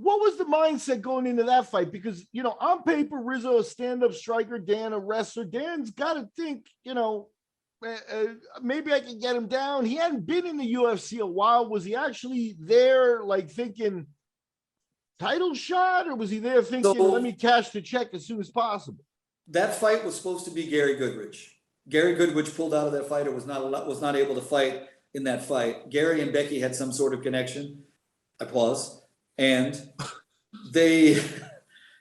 what was the mindset going into that fight? Because, you know, on paper, Rizzo, a stand-up striker, Dan, a wrestler. Dan's got to think, you know, maybe I can get him down. He hadn't been in the UFC a while. Was he actually there, like, thinking title shot, or was he there thinking, let me cash the check as soon as possible? That fight was supposed to be Gary Goodridge. Gary Goodridge pulled out of that fight, or was not able to fight in that fight. Gary and Becky had some sort of connection. I pause. And they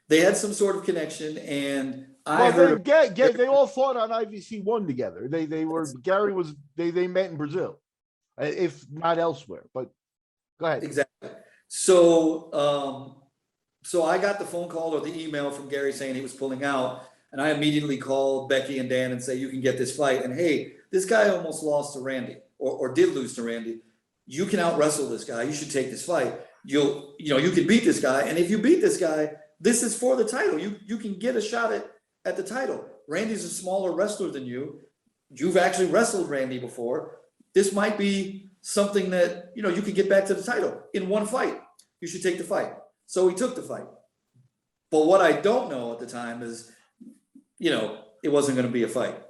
had some sort of connection, and they all fought on IVC 1 together. They met in Brazil, if not elsewhere. But go ahead. Exactly. So I got the phone call or the email from Gary saying he was pulling out, and I immediately called Becky and Dan and say, you can get this fight. And hey, this guy almost lost to Randy, or did lose to Randy. You can out wrestle this guy. You should take this fight. You can beat this guy. And if you beat this guy, this is for the title. You can get a shot at the title. Randy's a smaller wrestler than you. You've actually wrestled Randy before. This might be something that, you can get back to the title in one fight. You should take the fight. So he took the fight. But what I don't know at the time is, it wasn't going to be a fight.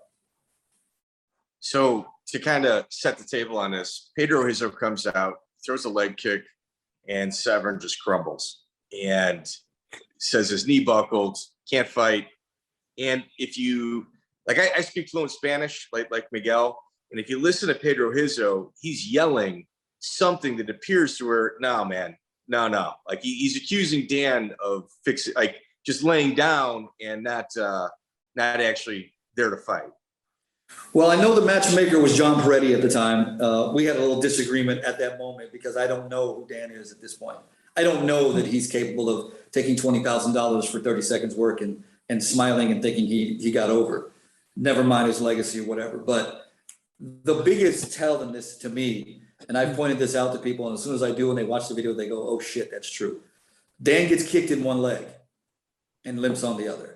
So to kind of set the table on this, Pedro Rizzo comes out, throws a leg kick, and Severn just crumbles and says his knee buckled, can't fight. And if you, I speak fluent Spanish, like Miguel, and if you listen to Pedro Rizzo, he's yelling something that appears to where, no, man, no. Like he's accusing Dan of just laying down and not actually there to fight. Well, I know the matchmaker was John Peretti at the time. We had a little disagreement at that moment because I don't know who Dan is at this point. I don't know that he's capable of taking $20,000 for 30 seconds work and smiling and thinking he got over. Never mind his legacy or whatever. But the biggest tell in this to me, and I've pointed this out to people, and as soon as I do and they watch the video, they go, oh shit, that's true. Dan gets kicked in one leg and limps on the other.